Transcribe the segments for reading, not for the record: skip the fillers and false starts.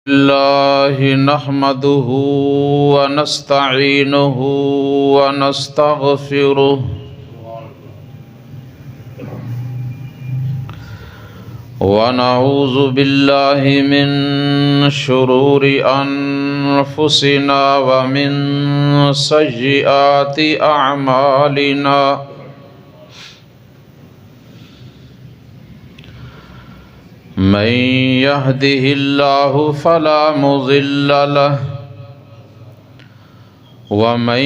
الله نحمده ونستعينه ونستغفره ونعوذ بالله من شرور أنفسنا ومن سيئات أعمالنا من يهده الله فلا مضل له ومن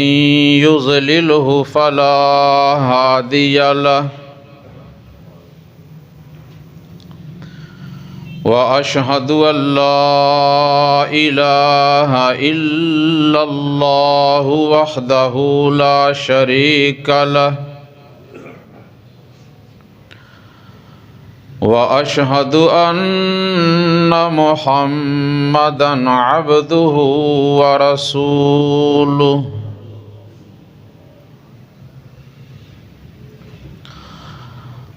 يضلله فلا هادي له وأشهد أن لا إله إلا الله وحده لا شريك له وأشهد أن محمدًا عبده ورسوله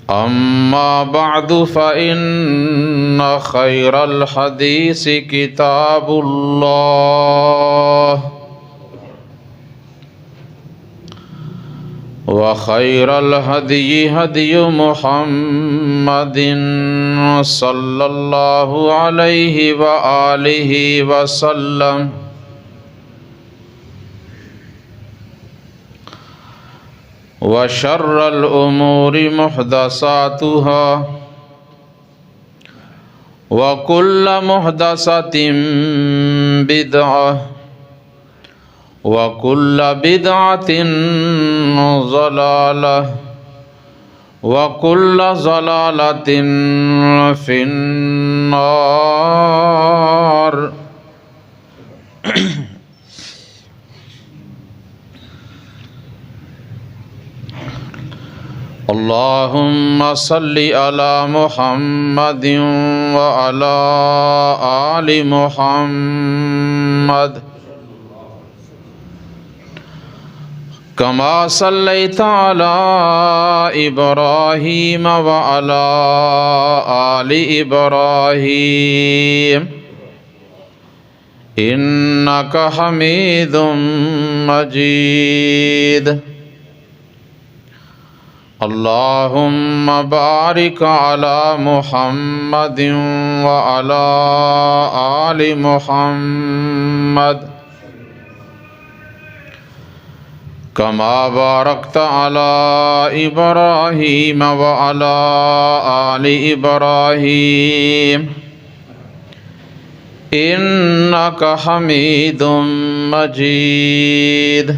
أما بعد فإن خير الحديث كتاب الله وخير الهدي هدي محمد صلى الله عليه وآله وسلم وشر الأمور محدثاتها وكل محدثة بدعة وكل بدعة ضلالة وكل ضلالة في النار اللهم صل على محمد وعلى آل محمد كما صليت على إبراهيم وعلى آل إبراهيم إنك حميد مجيد اللهم بارك على محمد وعلى آل محمد كما باركت على إبراهيم وعلى آل إبراهيم إنك حميد مجيد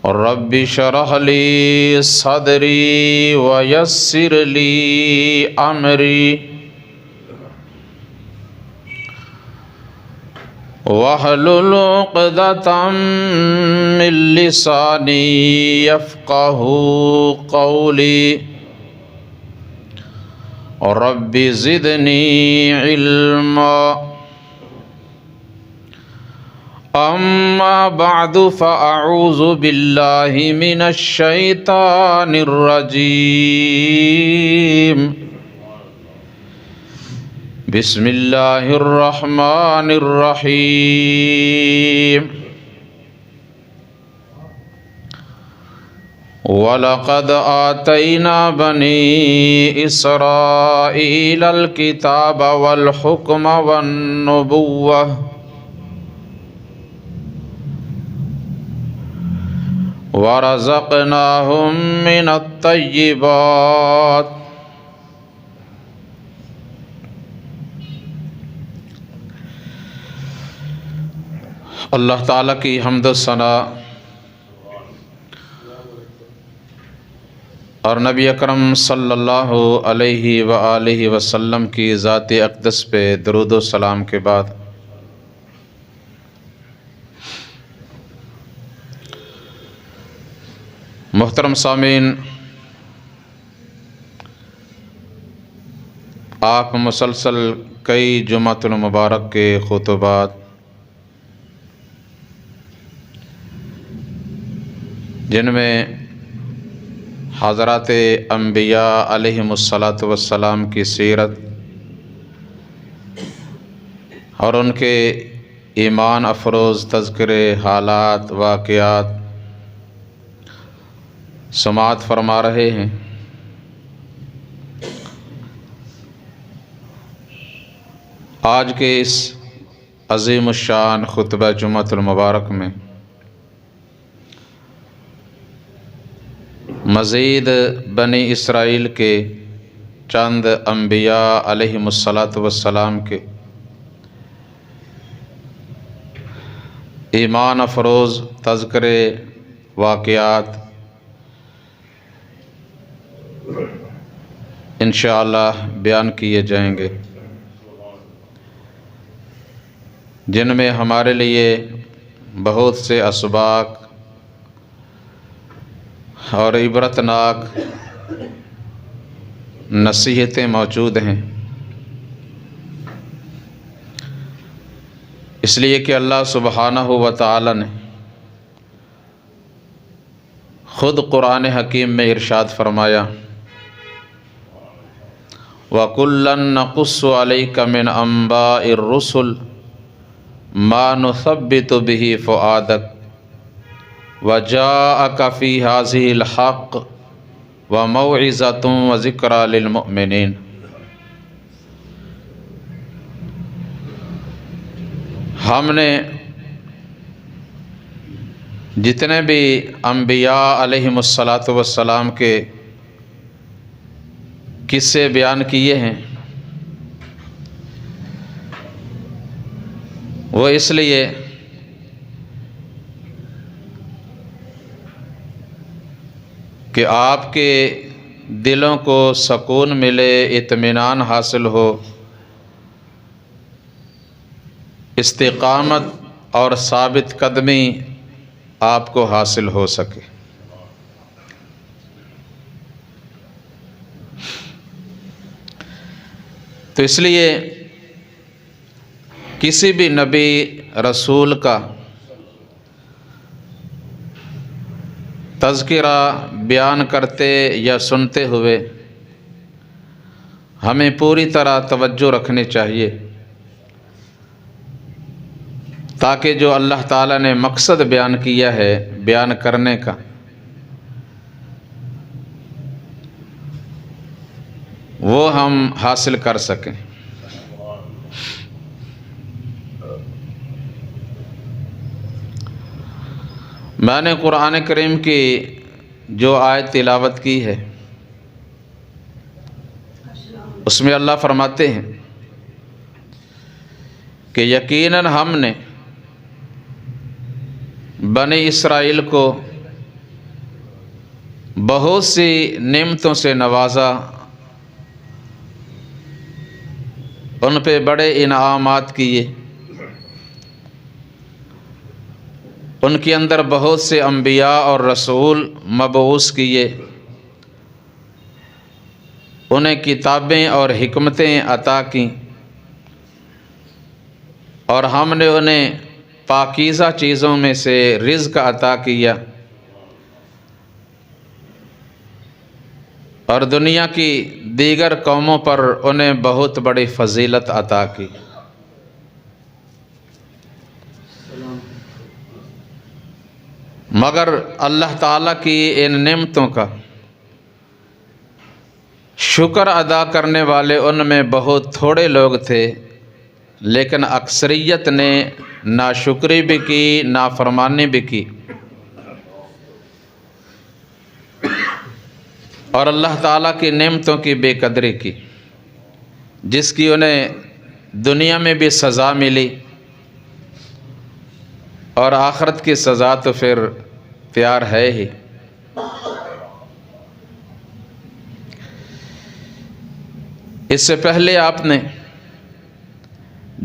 رب اشرح لي صدري ويسر لي أمري واحلل عقدة من لساني يفقه قولي رب زدني علما أما بعد فأعوذ بالله من الشيطان الرجيم بسم الله الرحمن الرحيم وَلَقَدْ آتَيْنَا بَنِي إِسْرَائِيلَ الْكِتَابَ وَالْحُكْمَ وَالنُّبُوَّةَ وَرَزَقْنَاهُمْ مِنَ الطَّيِّبَاتِ اللہ تعالیٰ کی حمد و ثنا اور نبی اکرم صلی اللہ علیہ وآلہ وسلم کی ذات اقدس پہ درود و سلام کے بعد محترم سامعین، آپ مسلسل کئی جمعۃ المبارک کے خطبات جن میں حضرات انبیاء علیہم الصلاۃ والسلام کی سیرت اور ان کے ایمان افروز تذکرے، حالات، واقعات سماعت فرما رہے ہیں۔ آج کے اس عظیم الشان خطبہ جمعۃ المبارک میں مزید بنی اسرائیل کے چند انبیاء علیہم الصلاۃ والسلام کے ایمان افروز تذکرے، واقعات انشاءاللہ بیان کیے جائیں گے، جن میں ہمارے لیے بہت سے اسباق اور عبرتناک نصیحتیں موجود ہیں، اس لیے کہ اللہ سبحانہ و تعالی نے خود قرآن حکیم میں ارشاد فرمایا، وَكُلًّا نَقُصُّ عَلَيْكَ مِنْ أَنْبَاءِ الرُّسُلِ مَا نُثَبِّتُ بِهِ فُؤَادَكَ وَجَاءَكَ فِي هَٰذِهِ الْحَقُّ وَمَوْعِظَةٌ وَذِكْرَىٰ لِلْمُؤْمِنِينَ۔ ہم نے جتنے بھی انبیاء علیہم الصلاۃ والسلام کے قصے بیان کیے ہیں، وہ اس لیے کہ آپ کے دلوں کو سکون ملے، اطمینان حاصل ہو، استقامت اور ثابت قدمی آپ کو حاصل ہو سکے۔ تو اس لیے کسی بھی نبی رسول کا تذکرہ بیان کرتے یا سنتے ہوئے ہمیں پوری طرح توجہ رکھنی چاہیے، تاکہ جو اللہ تعالیٰ نے مقصد بیان کیا ہے بیان کرنے کا، وہ ہم حاصل کر سکیں۔ میں نے قرآن کریم کی جو آیت تلاوت کی ہے، اس میں اللہ فرماتے ہیں کہ یقیناً ہم نے بنی اسرائیل کو بہت سی نعمتوں سے نوازا، ان پہ بڑے انعامات کیے، ان کے اندر بہت سے انبیاء اور رسول مبعوث کیے، انہیں کتابیں اور حکمتیں عطا کیں، اور ہم نے انہیں پاکیزہ چیزوں میں سے رزق عطا کیا، اور دنیا کی دیگر قوموں پر انہیں بہت بڑی فضیلت عطا کی۔ مگر اللہ تعالیٰ کی ان نعمتوں کا شکر ادا کرنے والے ان میں بہت تھوڑے لوگ تھے، لیکن اکثریت نے ناشکری بھی کی، نافرمانی بھی کی، اور اللہ تعالیٰ کی نعمتوں کی بے قدری کی، جس کی انہیں دنیا میں بھی سزا ملی، اور آخرت کی سزا تو پھر تیار ہے ہی۔ اس سے پہلے آپ نے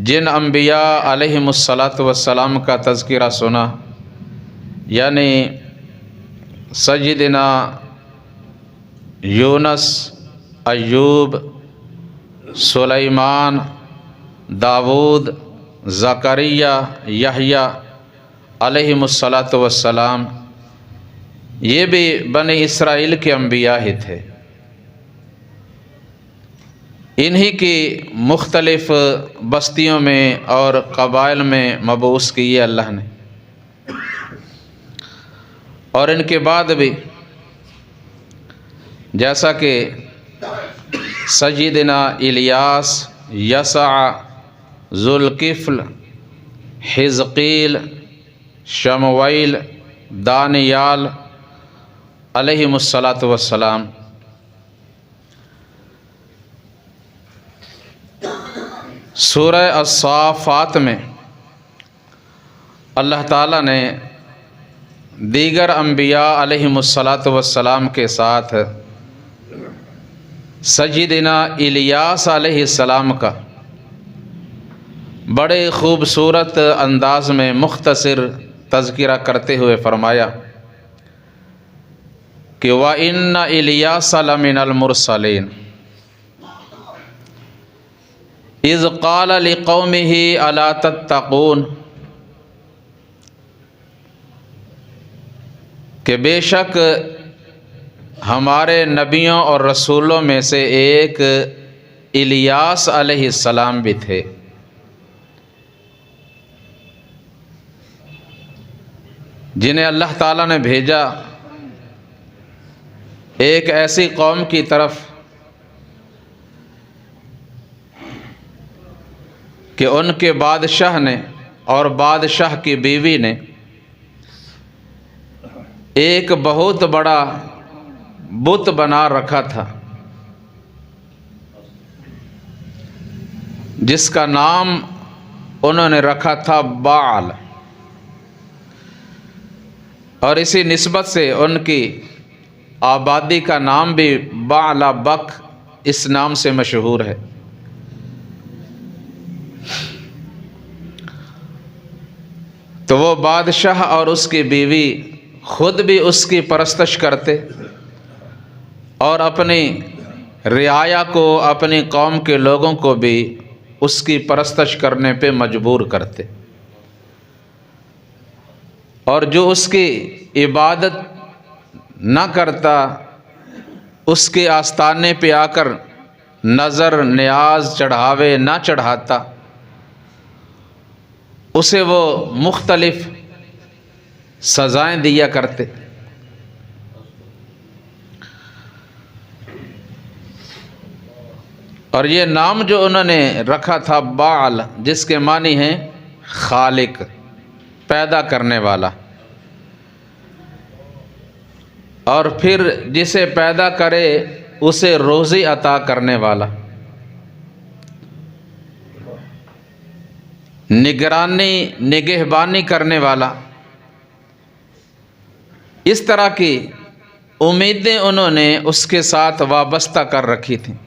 جن انبیاء علیہم الصلاۃ والسلام کا تذکرہ سنا، یعنی سیدنا یونس، ایوب، سلیمان، داؤد، زکریا، یحییٰ علیہم الصلاۃ والسلام، یہ بھی بنی اسرائیل کے انبیاء ہی تھے۔ انہی کی مختلف بستیوں میں اور قبائل میں مبعوث کیے اللہ نے، اور ان کے بعد بھی جیسا کہ سیدنا الیاس، یسع، ذوالکفل، حزقیل، شموئیل، دانیال علیہم الصلاۃ والسلام، سورہ الصافات میں اللہ تعالیٰ نے دیگر انبیاء علیہم الصلاۃ والسلام کے ساتھ سیدنا الیاس علیہ السلام کا بڑے خوبصورت انداز میں مختصر تذکرہ کرتے ہوئے فرمایا کہ وَإِنَّ إِلْيَاسَ لَمِنَ الْمُرْسَلِينَ اِذْ قَالَ لِقَوْمِهِ أَلَا تَتَّقُونَ، کہ بے شک ہمارے نبیوں اور رسولوں میں سے ایک الیاس علیہ السلام بھی تھے، جنہیں اللہ تعالیٰ نے بھیجا ایک ایسی قوم کی طرف کہ ان کے بادشاہ نے اور بادشاہ کی بیوی نے ایک بہت بڑا بت بنا رکھا تھا جس کا نام انہوں نے رکھا تھا بعل، اور اسی نسبت سے ان کی آبادی کا نام بھی بعلبک اس نام سے مشہور ہے۔ تو وہ بادشاہ اور اس کی بیوی خود بھی اس کی پرستش کرتے اور اپنی رعایا کو، اپنی قوم کے لوگوں کو بھی اس کی پرستش کرنے پہ مجبور کرتے، اور جو اس کی عبادت نہ کرتا، اس کے آستانے پہ آ کر نظر، نیاز، چڑھاوے نہ چڑھاتا، اسے وہ مختلف سزائیں دیا کرتے۔ اور یہ نام جو انہوں نے رکھا تھا بعل، جس کے معنی ہیں خالق، پیدا کرنے والا، اور پھر جسے پیدا کرے اسے روزی عطا کرنے والا، نگرانی، نگہبانی کرنے والا، اس طرح کی امیدیں انہوں نے اس کے ساتھ وابستہ کر رکھی تھیں۔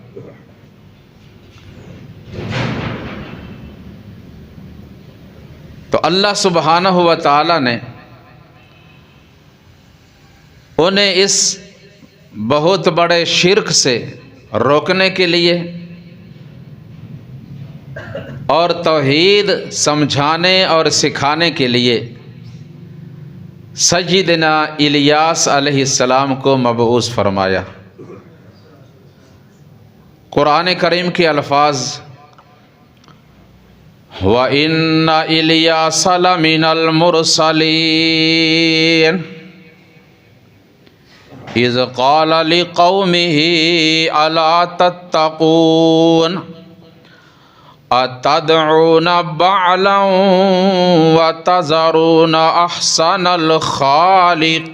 تو اللہ سبحانہ و تعالی نے انہیں اس بہت بڑے شرک سے روکنے کے لیے اور توحید سمجھانے اور سکھانے کے لیے سیدنا الیاس علیہ السلام کو مبعوث فرمایا۔ قرآن کریم کے الفاظ وَإِنَّ إِلْيَاسَ لَمِنَ الْمُرْسَلِينَ اِذْ قَالَ لِقَوْمِهِ أَلَا تَتَّقُونَ أَتَدْعُونَ بَعْلًا وَتَذَرُونَ أَحْسَنَ الْخَالِقِينَ،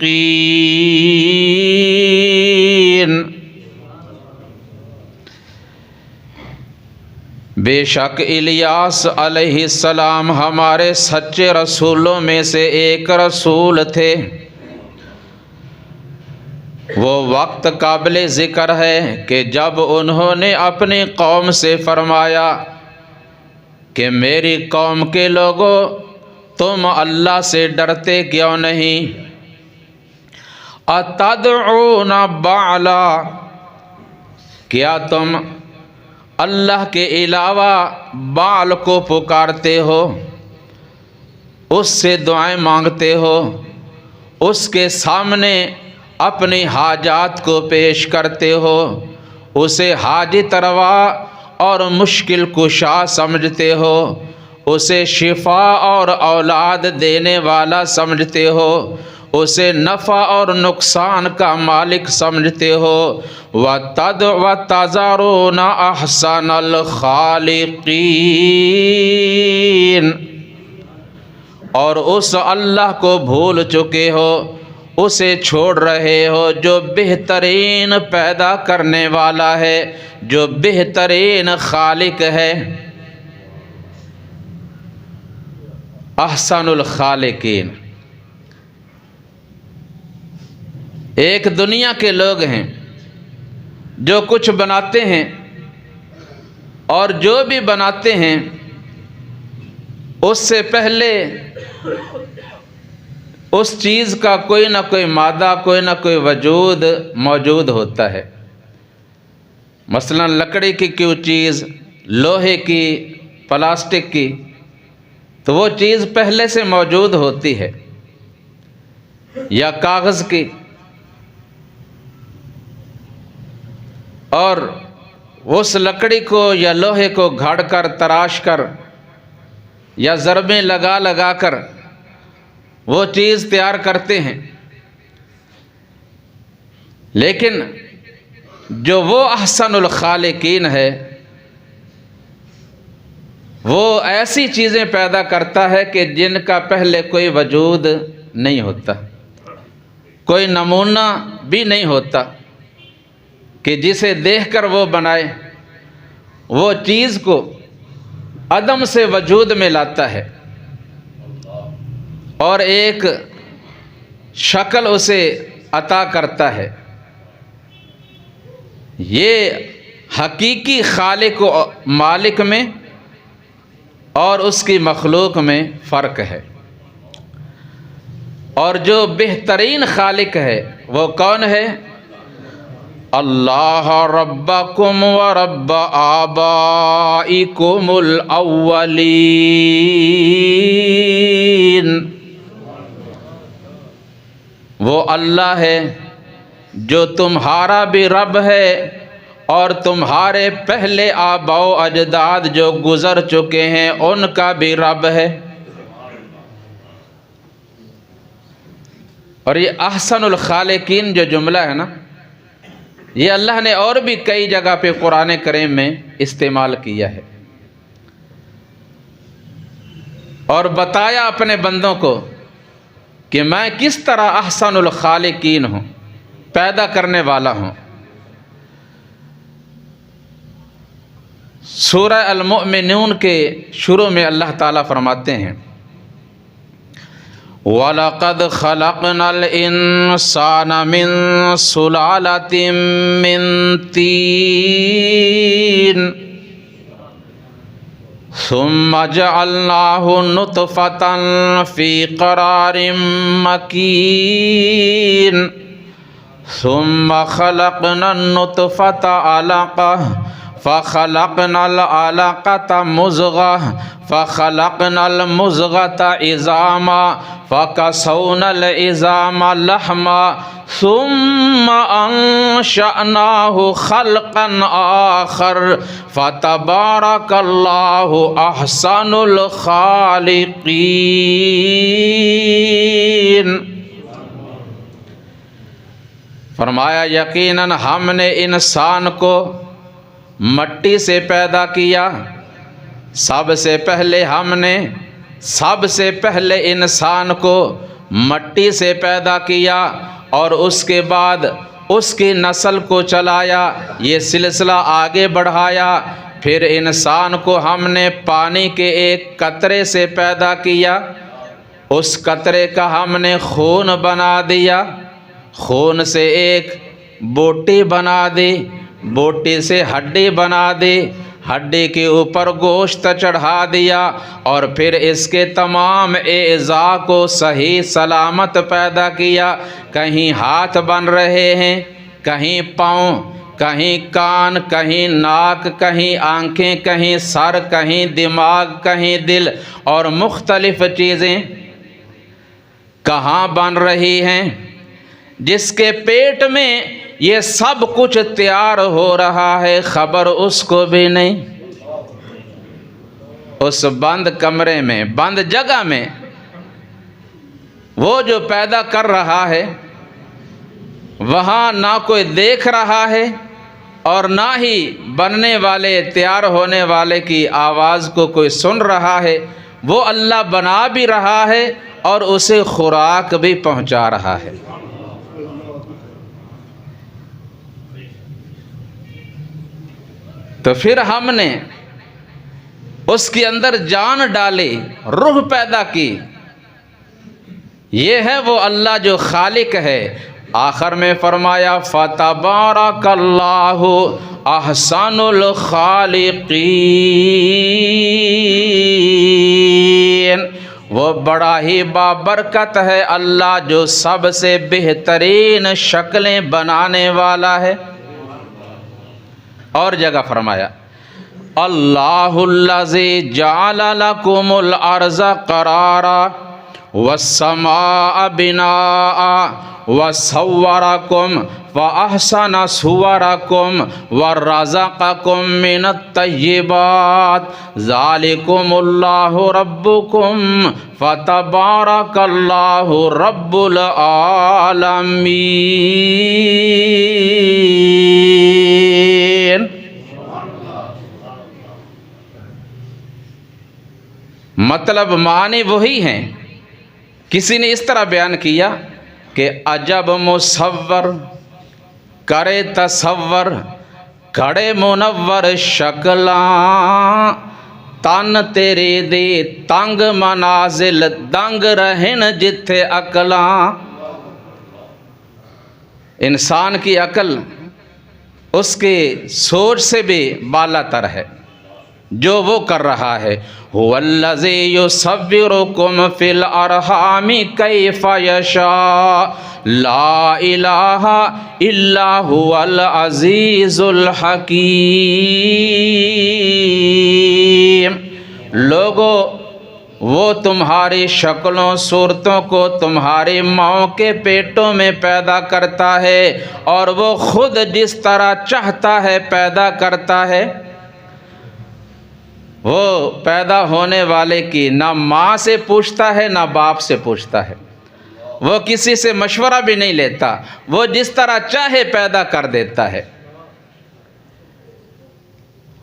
بے شک الیاس علیہ السلام ہمارے سچے رسولوں میں سے ایک رسول تھے۔ وہ وقت قابل ذکر ہے کہ جب انہوں نے اپنی قوم سے فرمایا کہ میری قوم کے لوگوں، تم اللہ سے ڈرتے کیوں نہیں؟ اتدعون بعلا، کیا تم اللہ کے علاوہ بعل کو پکارتے ہو، اس سے دعائیں مانگتے ہو، اس کے سامنے اپنی حاجات کو پیش کرتے ہو، اسے حاجت روا اور مشکل کشا سمجھتے ہو، اسے شفا اور اولاد دینے والا سمجھتے ہو، اسے نفع اور نقصان کا مالک سمجھتے ہو۔ وَتَذَرُونَ أَحْسَنَ الْخَالِقِينَ، اور اس اللہ کو بھول چکے ہو، اسے چھوڑ رہے ہو جو بہترین پیدا کرنے والا ہے، جو بہترین خالق ہے۔ احسن الخالقین، ایک دنیا کے لوگ ہیں جو کچھ بناتے ہیں، اور جو بھی بناتے ہیں اس سے پہلے اس چیز کا کوئی نہ کوئی مادہ، کوئی نہ کوئی وجود موجود ہوتا ہے۔ مثلا لکڑی کی کوئی چیز، لوہے کی، پلاسٹک کی، تو وہ چیز پہلے سے موجود ہوتی ہے، یا کاغذ کی، اور اس لکڑی کو یا لوہے کو گھڑ کر، تراش کر، یا ضربیں لگا لگا کر وہ چیز تیار کرتے ہیں۔ لیکن جو وہ احسن الخالقین ہے، وہ ایسی چیزیں پیدا کرتا ہے کہ جن کا پہلے کوئی وجود نہیں ہوتا، کوئی نمونہ بھی نہیں ہوتا کہ جسے دیکھ کر وہ بنائے۔ وہ چیز کو عدم سے وجود میں لاتا ہے اور ایک شکل اسے عطا کرتا ہے۔ یہ حقیقی خالق و مالک میں اور اس کی مخلوق میں فرق ہے۔ اور جو بہترین خالق ہے وہ کون ہے؟ اللہ ربکم و رب آبائکم الاولین، وہ اللہ ہے جو تمہارا بھی رب ہے اور تمہارے پہلے آباء و اجداد جو گزر چکے ہیں ان کا بھی رب ہے۔ اور یہ احسن الخالقین جو جملہ ہے نا، یہ اللہ نے اور بھی کئی جگہ پہ قرآن کریم میں استعمال کیا ہے، اور بتایا اپنے بندوں کو کہ میں کس طرح احسن الخالقین ہوں، پیدا کرنے والا ہوں۔ سورہ المؤمنون کے شروع میں اللہ تعالیٰ فرماتے ہیں وَلَقَدْ خَلَقْنَا الْإِنسَانَ مِنْ سُلَالَةٍ مِّن طِينٍ ثُمَّ جَعَلْنَاهُ نُطْفَةً فِي قَرَارٍ مَّكِينٍ ثُمَّ خَلَقْنَا النُّطْفَةَ عَلَقَةً فَخَلَقْنَا الْعَلَقَةَ مُضْغَةً فَخَلَقْنَا الْمُضْغَةَ عِظَامًا فَكَسَوْنَا الْعِظَامَ لَحْمًا ثُمَّ أَنشَأْنَاهُ خَلْقًا آخَرَ فَتَبَارَكَ اللَّهُ أَحْسَنُ الْخَالِقِينَ۔ فرمایا یقیناً ہم نے انسان کو مٹی سے پیدا کیا۔ سب سے پہلے انسان کو مٹی سے پیدا کیا، اور اس کے بعد اس کی نسل کو چلایا، یہ سلسلہ آگے بڑھایا۔ پھر انسان کو ہم نے پانی کے ایک قطرے سے پیدا کیا، اس قطرے کا ہم نے خون بنا دیا، خون سے ایک بوٹی بنا دی، بوٹی سے ہڈی بنا دی، ہڈی کے اوپر گوشت چڑھا دیا، اور پھر اس کے تمام اعضاء کو صحیح سلامت پیدا کیا۔ کہیں ہاتھ بن رہے ہیں، کہیں پاؤں، کہیں کان، کہیں ناک، کہیں آنکھیں، کہیں سر، کہیں دماغ، کہیں دل، اور مختلف چیزیں کہاں بن رہی ہیں۔ جس کے پیٹ میں یہ سب کچھ تیار ہو رہا ہے خبر اس کو بھی نہیں۔ اس بند کمرے میں، بند جگہ میں وہ جو پیدا کر رہا ہے وہاں نہ کوئی دیکھ رہا ہے اور نہ ہی بننے والے، تیار ہونے والے کی آواز کو کوئی سن رہا ہے، وہ اللہ بنا بھی رہا ہے اور اسے خوراک بھی پہنچا رہا ہے۔ تو پھر ہم نے اس کے اندر جان ڈالی، روح پیدا کی، یہ ہے وہ اللہ جو خالق ہے۔ آخر میں فرمایا فَتَبَارَكَ اللَّهُ أَحْسَنُ الْخَالِقِينَ، وہ بڑا ہی بابرکت ہے اللہ جو سب سے بہترین شکلیں بنانے والا ہے۔ اور جگہ فرمایا اللہ الذی جعل لکم الارض قرارا والسماء بناء وصورکم فاحسن صورکم ورزقکم من الطیبات ذالکم اللہ ربکم فتبارک اللہ رب العالمین۔ مطلب معنی وہی ہیں۔ کسی نے اس طرح بیان کیا کہ عجب مصور کرے تصور کھڑے منور شکلاں تن تیرے دے تنگ منازل دنگ رہن جتھے عقلاں۔ انسان کی عقل اس کی سوچ سے بھی بالا تر ہے جو وہ کر رہا ہے۔ هو الذی یصورکم فی الارحام کیف یشاء لا الہ الا هو العزیز الحکیم۔ لوگو وہ تمہاری شکلوں صورتوں کو تمہاری ماؤں کے پیٹوں میں پیدا کرتا ہے اور وہ خود جس طرح چاہتا ہے پیدا کرتا ہے۔ وہ پیدا ہونے والے کی نہ ماں سے پوچھتا ہے نہ باپ سے پوچھتا ہے، وہ کسی سے مشورہ بھی نہیں لیتا، وہ جس طرح چاہے پیدا کر دیتا ہے۔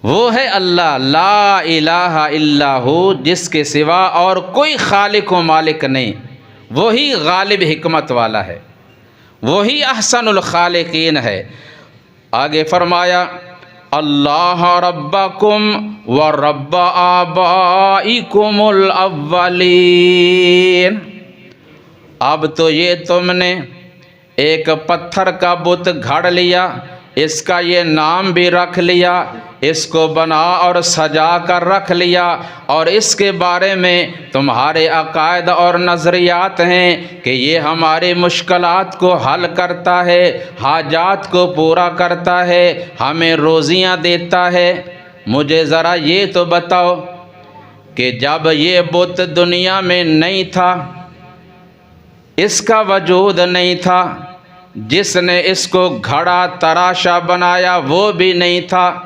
وہ ہے اللہ لا الہ الا ہو، جس کے سوا اور کوئی خالق و مالک نہیں، وہی غالب حکمت والا ہے، وہی احسن الخالقین ہے۔ آگے فرمایا اللہ ربکم ورب آبائکم الاولین۔ اب تو یہ تم نے ایک پتھر کا بت گھڑ لیا، اس کا یہ نام بھی رکھ لیا، اس کو بنا اور سجا کر رکھ لیا، اور اس کے بارے میں تمہارے عقائد اور نظریات ہیں کہ یہ ہماری مشکلات کو حل کرتا ہے، حاجات کو پورا کرتا ہے، ہمیں روزیاں دیتا ہے۔ مجھے ذرا یہ تو بتاؤ کہ جب یہ بت دنیا میں نہیں تھا، اس کا وجود نہیں تھا، جس نے اس کو گھڑا تراشا بنایا وہ بھی نہیں تھا،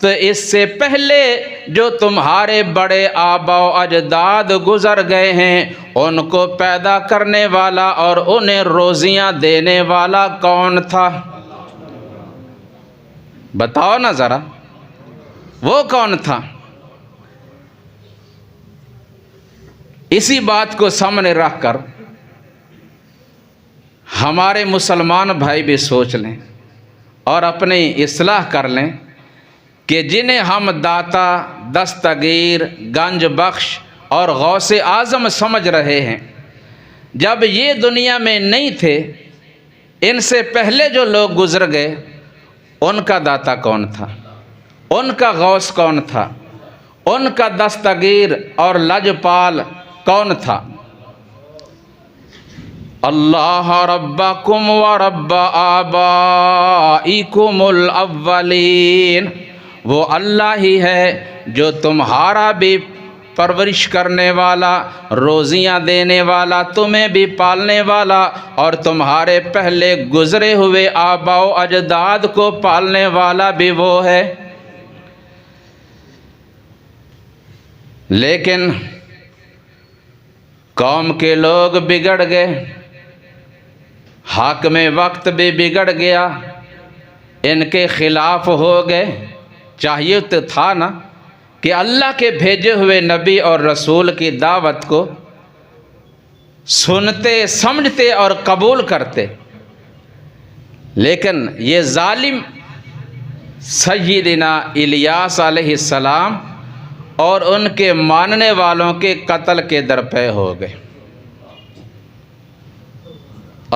تو اس سے پہلے جو تمہارے بڑے آبا و اجداد گزر گئے ہیں ان کو پیدا کرنے والا اور انہیں روزیاں دینے والا کون تھا؟ بتاؤ نا ذرا، وہ کون تھا؟ اسی بات کو سامنے رکھ کر ہمارے مسلمان بھائی بھی سوچ لیں اور اپنی اصلاح کر لیں کہ جنہیں ہم داتا، دستگیر، گنج بخش اور غوث اعظم سمجھ رہے ہیں، جب یہ دنیا میں نہیں تھے، ان سے پہلے جو لوگ گزر گئے ان کا داتا کون تھا؟ ان کا غوث کون تھا؟ ان کا دستگیر اور لجپال کون تھا؟ اللہ ربکم ورب آبائکم الاولین، وہ اللہ ہی ہے جو تمہارا بھی پرورش کرنے والا، روزیاں دینے والا، تمہیں بھی پالنے والا اور تمہارے پہلے گزرے ہوئے آبا و اجداد کو پالنے والا بھی وہ ہے۔ لیکن قوم کے لوگ بگڑ گئے، حاکم وقت بھی بگڑ گیا، ان کے خلاف ہو گئے۔ چاہیے تو تھا نا کہ اللہ کے بھیجے ہوئے نبی اور رسول کی دعوت کو سنتے، سمجھتے اور قبول کرتے، لیکن یہ ظالم سیدنا الیاس علیہ السلام اور ان کے ماننے والوں کے قتل کے درپے ہو گئے۔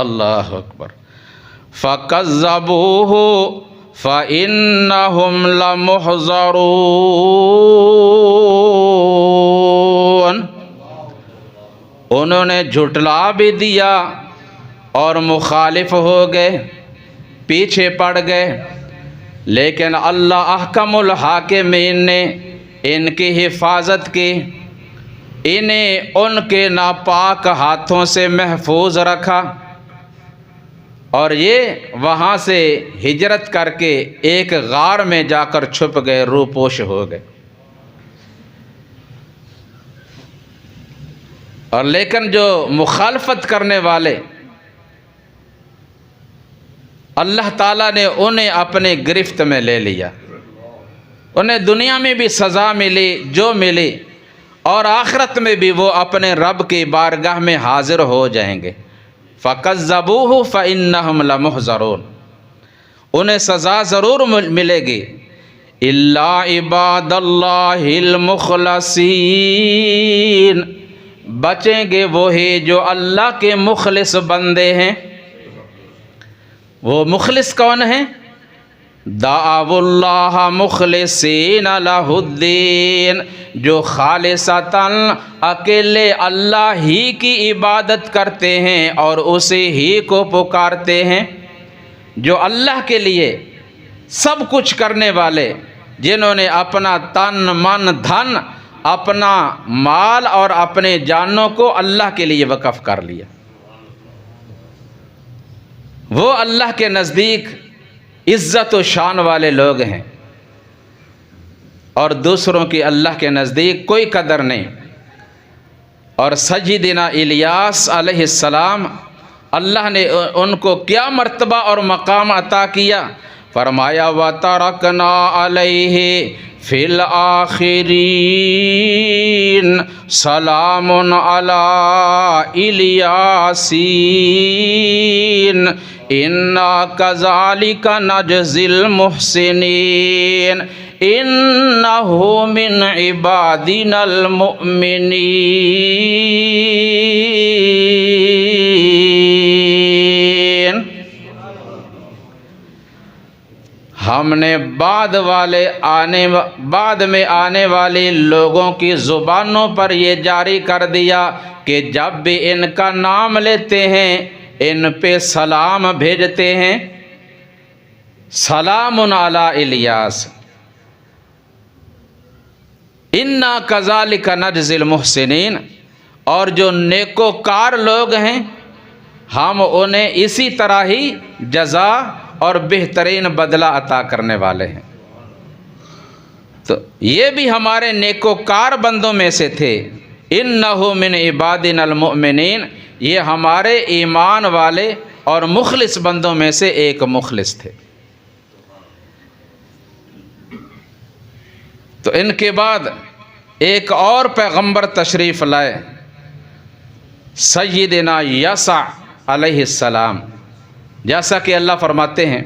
اللہ اکبر۔ فَكَذَّبُوهُ فَإِنَّهُمْ لَمُحْضَرُونَ، انہوں نے جھٹلا بھی دیا اور مخالف ہو گئے، پیچھے پڑ گئے، لیکن اللہ احکم الحاکمین نے ان کی حفاظت کی، انہیں ان کے ناپاک ہاتھوں سے محفوظ رکھا، اور یہ وہاں سے ہجرت کر کے ایک غار میں جا کر چھپ گئے، روپوش ہو گئے۔ اور لیکن جو مخالفت کرنے والے، اللہ تعالیٰ نے انہیں اپنے گرفت میں لے لیا، انہیں دنیا میں بھی سزا ملی جو ملی، اور آخرت میں بھی وہ اپنے رب کی بارگاہ میں حاضر ہو جائیں گے۔ فَكَذَّبُوهُ فَإِنَّهُمْ لَمُحْضَرُونَ، انہیں سزا ضرور ملے گی۔ إِلَّا عِبَادَ اللَّهِ الْمُخْلَصِينَ، بچیں گے وہی جو اللہ کے مخلص بندے ہیں۔ وہ مخلص کون ہیں؟ دعوا اللہ مخلصین لہ الدین، جو خالصتاً اکیلے اللہ ہی کی عبادت کرتے ہیں اور اسے ہی کو پکارتے ہیں، جو اللہ کے لیے سب کچھ کرنے والے، جنہوں نے اپنا تن من دھن، اپنا مال اور اپنے جانوں کو اللہ کے لیے وقف کر لیا، وہ اللہ کے نزدیک عزت و شان والے لوگ ہیں، اور دوسروں کی اللہ کے نزدیک کوئی قدر نہیں۔ اور سیدنا الیاس علیہ السلام، اللہ نے ان کو کیا مرتبہ اور مقام عطا کیا، فرمایا وَتَرَكْنَا عَلَيْهِ فِي الْآخِرِينَ سَلَامٌ عَلَىٰ إِلْيَاسِينَ إِنَّا كَذَلِكَ نَجْزِي الْمُحْسِنِينَ إِنَّهُ مِنْ عِبَادِنَا الْمُؤْمِنِينَ۔ ہم نے بعد میں آنے والی لوگوں کی زبانوں پر یہ جاری کر دیا کہ جب بھی ان کا نام لیتے ہیں ان پہ سلام بھیجتے ہیں۔ سلام علی الیاس، انا کذالک نجزی المحسنین، اور جو نیکوکار لوگ ہیں ہم انہیں اسی طرح ہی جزا اور بہترین بدلہ عطا کرنے والے ہیں۔ تو یہ بھی ہمارے نیکوکار بندوں میں سے تھے، انہ من عبادنا المؤمنین، یہ ہمارے ایمان والے اور مخلص بندوں میں سے ایک مخلص تھے۔ تو ان کے بعد ایک اور پیغمبر تشریف لائے، سیدنا یسع علیہ السلام، جیسا کہ اللہ فرماتے ہیں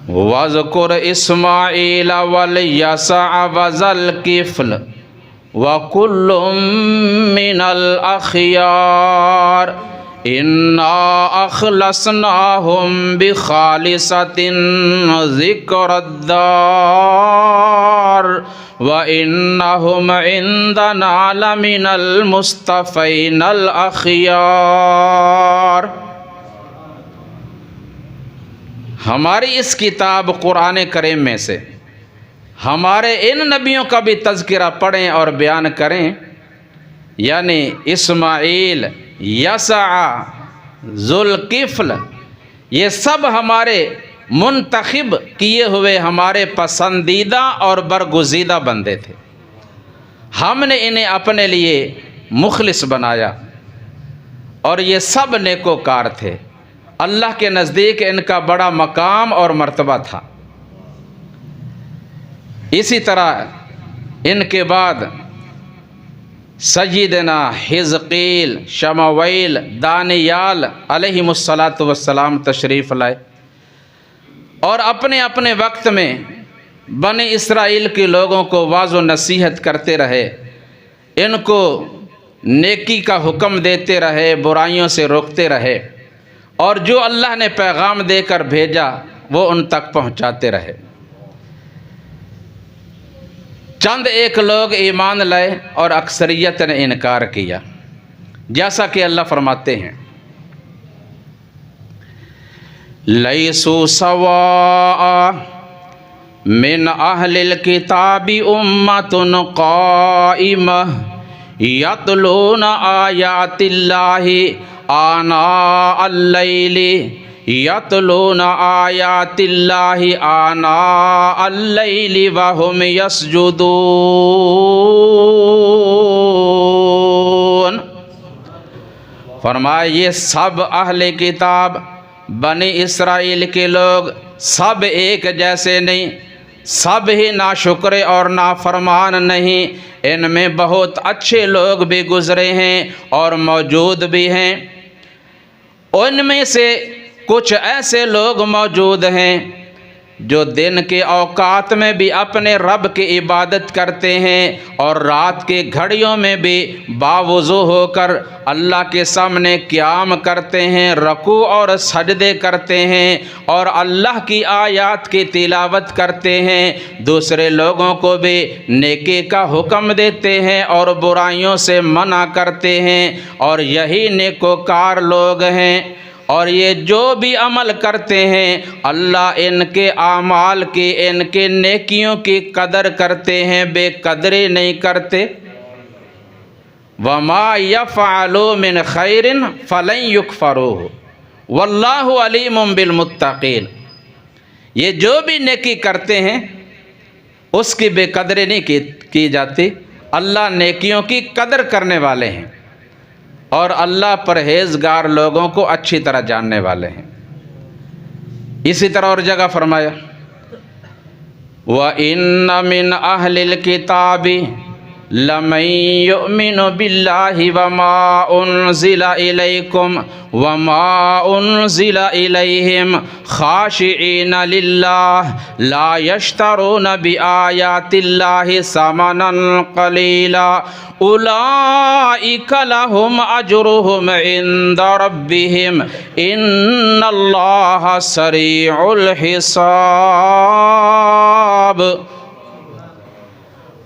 وَاذْكُرْ إِسْمَاعِيلَ وَالْيَسَعَ وَذَا الْكِفْلِ وَكُلٌّ مِّنَ الْأَخْيَارِ إِنَّا أَخْلَصْنَاهُمْ بِخَالِصَةٍ ذِكْرَى الدَّارِ وَإِنَّهُمْ عِندَنَا لَمِنَ الْمُصْطَفَيْنَ الْأَخْيَارِ۔ ہماری اس کتاب قرآن کریم میں سے ہمارے ان نبیوں کا بھی تذکرہ پڑھیں اور بیان کریں، یعنی اسماعیل، یسع، ذوالکفل، یہ سب ہمارے منتخب کیے ہوئے ہمارے پسندیدہ اور برگزیدہ بندے تھے، ہم نے انہیں اپنے لیے مخلص بنایا، اور یہ سب نیکوکار تھے، اللہ کے نزدیک ان کا بڑا مقام اور مرتبہ تھا۔ اسی طرح ان کے بعد سیدنا حزقیل، شموئیل، دانیال علیہم الصلاۃ والسلام تشریف لائے، اور اپنے اپنے وقت میں بنی اسرائیل کے لوگوں کو واعظ و نصیحت کرتے رہے، ان کو نیکی کا حکم دیتے رہے، برائیوں سے روکتے رہے، اور جو اللہ نے پیغام دے کر بھیجا وہ ان تک پہنچاتے رہے۔ چند ایک لوگ ایمان لائے اور اکثریت نے انکار کیا، جیسا کہ اللہ فرماتے ہیں لیسوا سواء من اہل الکتاب امۃ قائمہ یتلون آیات اللہ آناء اللیل یتلون آیات اللہ آناء اللیل وہم یسجدون۔ فرمایا یہ سب اہل کتاب بنی اسرائیل کے لوگ سب ایک جیسے نہیں، سب ہی ناشکر اور نافرمان نہیں، ان میں بہت اچھے لوگ بھی گزرے ہیں اور موجود بھی ہیں، ان میں سے کچھ ایسے لوگ موجود ہیں جو دن کے اوقات میں بھی اپنے رب کی عبادت کرتے ہیں اور رات کے گھڑیوں میں بھی باوضو ہو کر اللہ کے سامنے قیام کرتے ہیں، رکوع اور سجدے کرتے ہیں اور اللہ کی آیات کی تلاوت کرتے ہیں، دوسرے لوگوں کو بھی نیکی کا حکم دیتے ہیں اور برائیوں سے منع کرتے ہیں، اور یہی نیکوکار لوگ ہیں۔ اور یہ جو بھی عمل کرتے ہیں اللہ ان کے اعمال کی، ان کے نیکیوں کی قدر کرتے ہیں، بے قدری نہیں کرتے۔ وَمَا يَفْعَلُوا مِنْ خَيْرٍ فَلَنْ يُكْفَرُوهُ وَاللَّهُ عَلِيمٌ بِالْمُتَّقِينَ۔ یہ جو بھی نیکی کرتے ہیں اس کی بے قدری نہیں کی جاتی، اللہ نیکیوں کی قدر کرنے والے ہیں، اور اللہ پرہیزگار لوگوں کو اچھی طرح جاننے والے ہیں۔ اسی طرح اور جگہ فرمایا وَإِنَّ مِنْ أَهْلِ الْكِتَابِ لَمَن يُؤْمِنُ بِاللَّهِ وَمَا أُنزِلَ إِلَيْكُمْ وَمَا أُنزِلَ إِلَيْهِمْ خَاشِعِينَ لِلَّهِ لَا يَشْتَرُونَ بِآيَاتِ اللَّهِ ثَمَنًا قَلِيلًا أُولَئِكَ لَهُمْ أَجْرُهُمْ عِندَ رَبِّهِمْ إِنَّ اللَّهَ سَرِيعُ الْحِسَابِ۔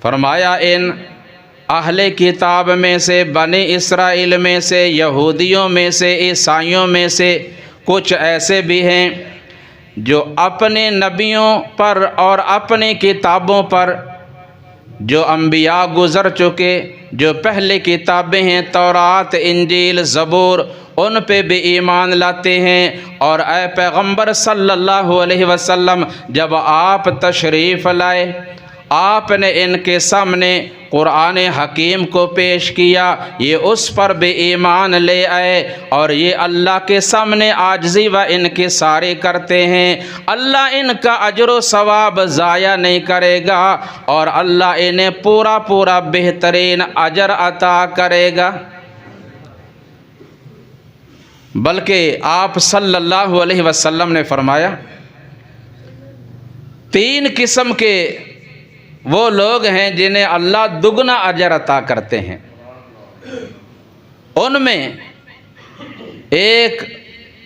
فرمایا ان اہل کتاب میں سے، بنی اسرائیل میں سے، یہودیوں میں سے، عیسائیوں میں سے کچھ ایسے بھی ہیں جو اپنے نبیوں پر اور اپنی کتابوں پر، جو انبیاء گزر چکے، جو پہلے کتابیں ہیں تورات، انجیل، زبور، ان پہ بھی ایمان لاتے ہیں، اور اے پیغمبر صلی اللہ علیہ وسلم جب آپ تشریف لائے آپ نے ان کے سامنے قرآن حکیم کو پیش کیا، یہ اس پر بھی ایمان لے آئے، اور یہ اللہ کے سامنے عاجزی و انکساری کرتے ہیں۔ اللہ ان کا اجر و ثواب ضائع نہیں کرے گا، اور اللہ انہیں پورا پورا بہترین اجر عطا کرے گا۔ بلکہ آپ صلی اللہ علیہ وسلم نے فرمایا 3 قسم کے وہ لوگ ہیں جنہیں اللہ دگنا اجر عطا کرتے ہیں۔ ان میں ایک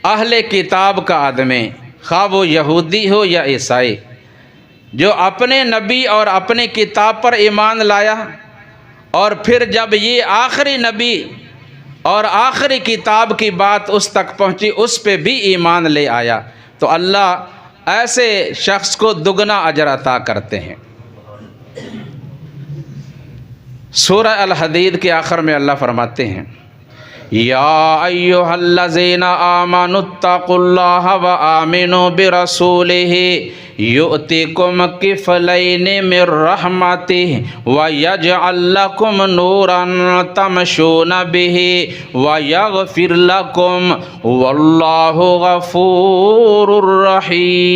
اہل کتاب کا آدمی، خواہ وہ یہودی ہو یا عیسائی، جو اپنے نبی اور اپنی کتاب پر ایمان لایا، اور پھر جب یہ آخری نبی اور آخری کتاب کی بات اس تک پہنچی اس پہ بھی ایمان لے آیا، تو اللہ ایسے شخص کو دگنا اجر عطا کرتے ہیں۔ سورہ الحدید کے آخر میں اللہ فرماتے ہیں یا ایھا الذین آمنوا اتقوا اللہ وآمنوا برسولہ یؤتکم کفلین من رحمتہ ویجعل لکم نورا تمشون بہ ویغفر لکم واللہ غفور رحیم۔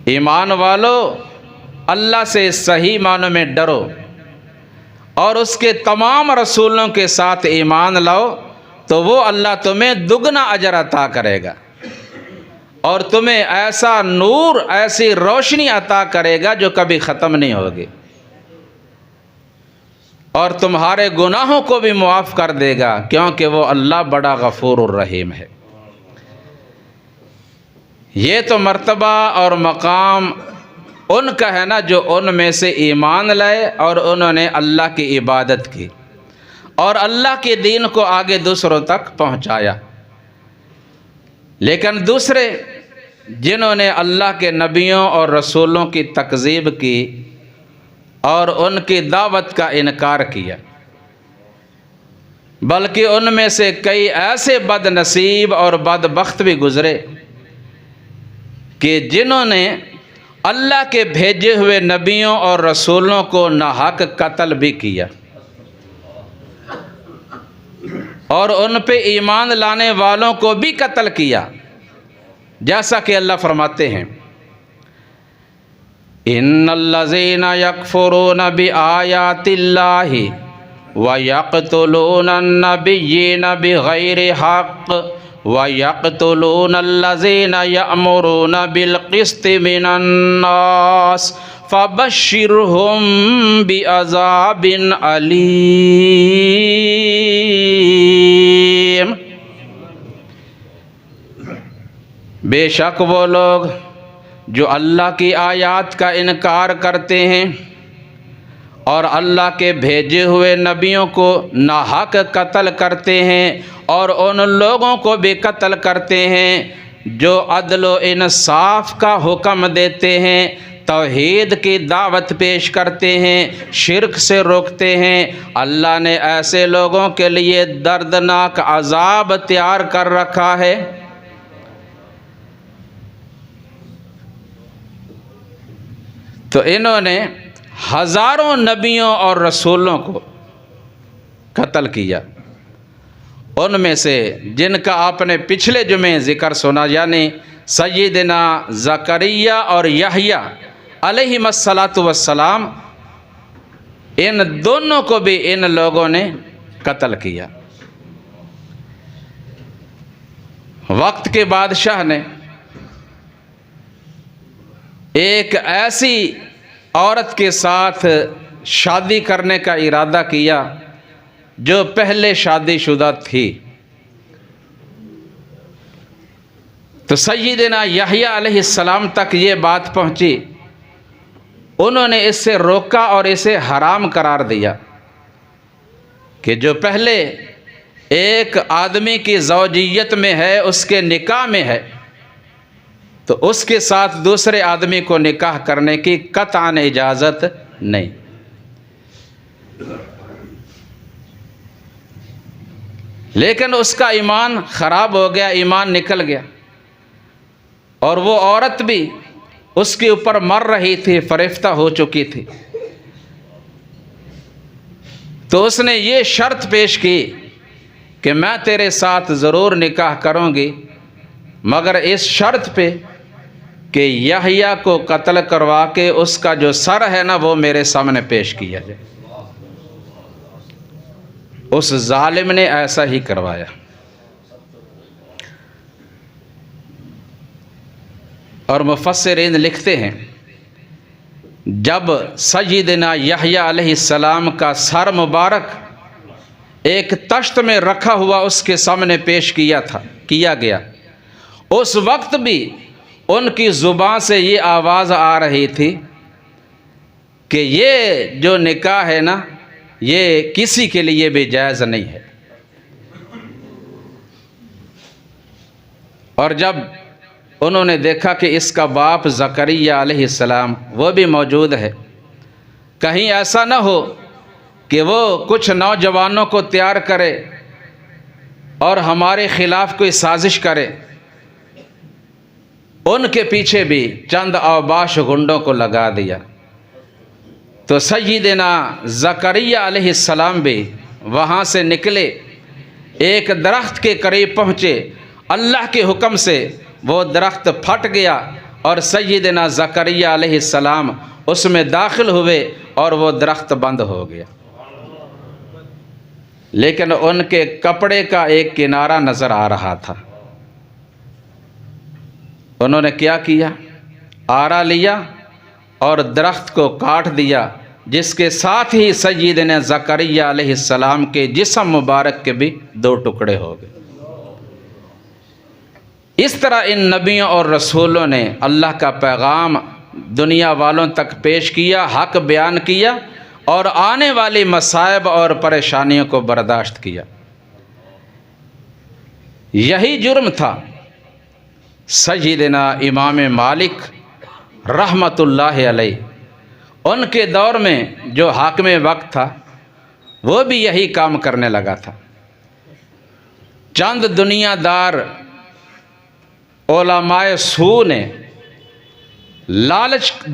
ایمان والو، اللہ سے صحیح معنوں میں ڈرو اور اس کے تمام رسولوں کے ساتھ ایمان لاؤ تو وہ اللہ تمہیں دگنا اجر عطا کرے گا اور تمہیں ایسا نور، ایسی روشنی عطا کرے گا جو کبھی ختم نہیں ہوگی، اور تمہارے گناہوں کو بھی معاف کر دے گا، کیونکہ وہ اللہ بڑا غفور الرحیم ہے۔ یہ تو مرتبہ اور مقام ان کا ہے نا جو ان میں سے ایمان لائے اور انہوں نے اللہ کی عبادت کی اور اللہ کے دین کو آگے دوسروں تک پہنچایا۔ لیکن دوسرے جنہوں نے اللہ کے نبیوں اور رسولوں کی تکذیب کی اور ان کی دعوت کا انکار کیا، بلکہ ان میں سے کئی ایسے بد نصیب اور بدبخت بھی گزرے کہ جنہوں نے اللہ کے بھیجے ہوئے نبیوں اور رسولوں کو ناحق قتل بھی کیا اور ان پہ ایمان لانے والوں کو بھی قتل کیا، جیسا کہ اللہ فرماتے ہیں ان الذین یکفرون بآیات اللہ ویقتلون النبیین بغیر حق وَيَقْتُلُونَ الَّذِينَ يَأْمُرُونَ بِالْقِسْطِ مِنَ النَّاسِ فَبَشِّرْهُم بِعَذَابٍ أَلِيمٍ۔ بے شک وہ لوگ جو اللہ کی آیات کا انکار کرتے ہیں اور اللہ کے بھیجے ہوئے نبیوں کو ناحق قتل کرتے ہیں اور ان لوگوں کو بھی قتل کرتے ہیں جو عدل و انصاف کا حکم دیتے ہیں، توحید کی دعوت پیش کرتے ہیں، شرک سے روکتے ہیں، اللہ نے ایسے لوگوں کے لیے دردناک عذاب تیار کر رکھا ہے۔ تو انہوں نے ہزاروں نبیوں اور رسولوں کو قتل کیا، ان میں سے جن کا آپ نے پچھلے جمعے ذکر سنا، یعنی سیدنا زکریا اور یحییٰ علیہم السلام، ان دونوں کو بھی ان لوگوں نے قتل کیا۔ وقت کے بادشاہ نے ایک ایسی عورت کے ساتھ شادی کرنے کا ارادہ کیا جو پہلے شادی شدہ تھی، تو سیدنا یحییٰ علیہ السلام تک یہ بات پہنچی، انہوں نے اس سے روکا اور اسے حرام قرار دیا کہ جو پہلے ایک آدمی کی زوجیت میں ہے، اس کے نکاح میں ہے، تو اس کے ساتھ دوسرے آدمی کو نکاح کرنے کی قطعاً اجازت نہیں۔ لیکن اس کا ایمان خراب ہو گیا، ایمان نکل گیا، اور وہ عورت بھی اس کے اوپر مر رہی تھی، فریفتہ ہو چکی تھی، تو اس نے یہ شرط پیش کی کہ میں تیرے ساتھ ضرور نکاح کروں گی، مگر اس شرط پہ کہ یحییٰ کو قتل کروا کے اس کا جو سر ہے نا وہ میرے سامنے پیش کیا جائے۔ اس ظالم نے ایسا ہی کروایا، اور مفسرین لکھتے ہیں جب سیدنا یحییٰ علیہ السلام کا سر مبارک ایک تشت میں رکھا ہوا اس کے سامنے پیش کیا گیا، اس وقت بھی ان کی زبان سے یہ آواز آ رہی تھی کہ یہ جو نکاح ہے نا یہ کسی کے لیے بھی جائز نہیں ہے۔ اور جب انہوں نے دیکھا کہ اس کا باپ زکریا علیہ السلام وہ بھی موجود ہے، کہیں ایسا نہ ہو کہ وہ کچھ نوجوانوں کو تیار کرے اور ہمارے خلاف کوئی سازش کرے، ان کے پیچھے بھی چند اوباش گنڈوں کو لگا دیا۔ تو سیدنا زکریا علیہ السلام بھی وہاں سے نکلے، ایک درخت کے قریب پہنچے، اللہ کے حکم سے وہ درخت پھٹ گیا اور سیدنا زکریا علیہ السلام اس میں داخل ہوئے اور وہ درخت بند ہو گیا۔ لیکن ان کے کپڑے کا ایک کنارہ نظر آ رہا تھا۔ انہوں نے کیا کیا؟ آرا لیا اور درخت کو کاٹ دیا، جس کے ساتھ ہی سیدنا زکریا علیہ السلام کے جسم مبارک کے بھی 2 ٹکڑے ہو گئے۔ اس طرح ان نبیوں اور رسولوں نے اللہ کا پیغام دنیا والوں تک پیش کیا، حق بیان کیا اور آنے والی مصائب اور پریشانیوں کو برداشت کیا۔ یہی جرم تھا سیدنا امام مالک رحمۃ اللہ علیہ، ان کے دور میں جو حاکم وقت تھا وہ بھی یہی کام کرنے لگا تھا۔ چند دنیا دار علماء سو نے،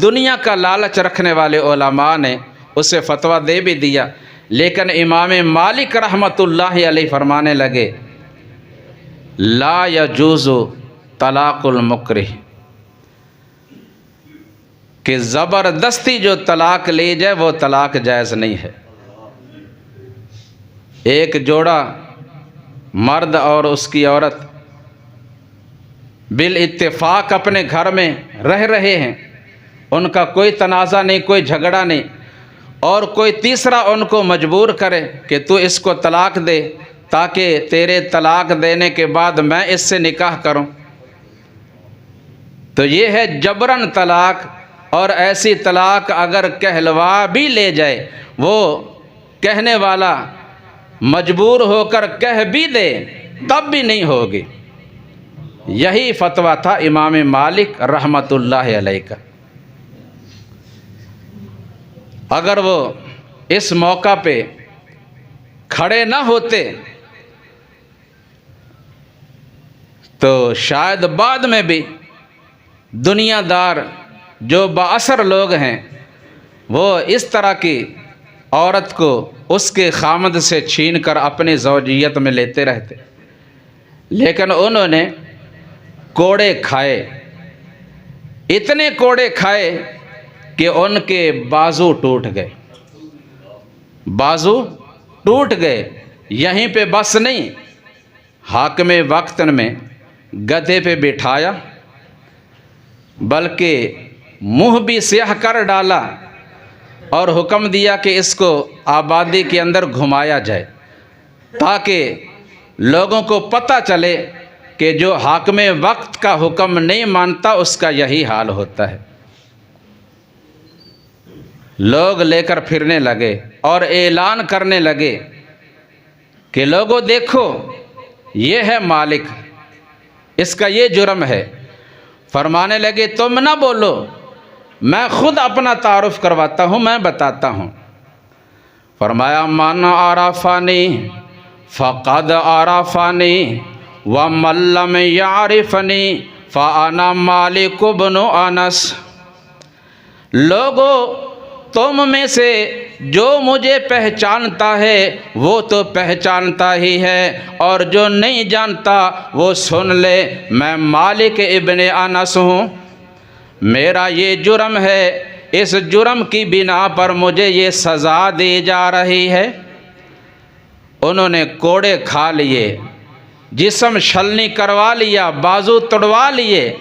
دنیا کا لالچ رکھنے والے علماء نے اسے فتویٰ دے بھی دیا، لیکن امام مالک رحمۃ اللہ علیہ فرمانے لگے لا یجوز طلاق المکرہ، کہ زبردستی جو طلاق لی جائے وہ طلاق جائز نہیں ہے۔ ایک جوڑا مرد اور اس کی عورت بالاتفاق اپنے گھر میں رہ رہے ہیں، ان کا کوئی تنازع نہیں، کوئی جھگڑا نہیں، اور کوئی تیسرا ان کو مجبور کرے کہ تو اس کو طلاق دے تاکہ تیرے طلاق دینے کے بعد میں اس سے نکاح کروں، تو یہ ہے جبراً طلاق۔ اور ایسی طلاق اگر کہلوا بھی لے جائے، وہ کہنے والا مجبور ہو کر کہہ بھی دے تب بھی نہیں ہوگی۔ یہی فتویٰ تھا امام مالک رحمۃ اللہ علیہ کا۔ اگر وہ اس موقع پہ کھڑے نہ ہوتے تو شاید بعد میں بھی دنیا دار جو بااثر لوگ ہیں وہ اس طرح کی عورت کو اس کے خامد سے چھین کر اپنی زوجیت میں لیتے رہتے، لیکن انہوں نے کوڑے کھائے، اتنے کوڑے کھائے کہ ان کے بازو ٹوٹ گئے، بازو ٹوٹ گئے۔ یہیں پہ بس نہیں، حاکم وقت میں گدھے پہ بٹھایا، بلکہ منہ بھی سیاہ کر ڈالا اور حکم دیا کہ اس کو آبادی کے اندر گھمایا جائے تاکہ لوگوں کو پتہ چلے کہ جو حاکم وقت کا حکم نہیں مانتا اس کا یہی حال ہوتا ہے۔ لوگ لے کر پھرنے لگے اور اعلان کرنے لگے کہ لوگوں دیکھو یہ ہے مالک، اس کا یہ جرم ہے۔ فرمانے لگے تم نہ بولو، میں خود اپنا تعارف کرواتا ہوں، میں بتاتا ہوں۔ فرمایا من عرفنی فقد عرفنی ومن لم یعرفنی فانا مالک بن انس۔ لوگو تم میں سے جو مجھے پہچانتا ہے وہ تو پہچانتا ہی ہے، اور جو نہیں جانتا وہ سن لے، میں مالک ابن انس ہوں، میرا یہ جرم ہے، اس جرم کی بنا پر مجھے یہ سزا دی جا رہی ہے۔ انہوں نے کوڑے کھا لیے، جسم چھلنی کروا لیا، بازو توڑوا لیے،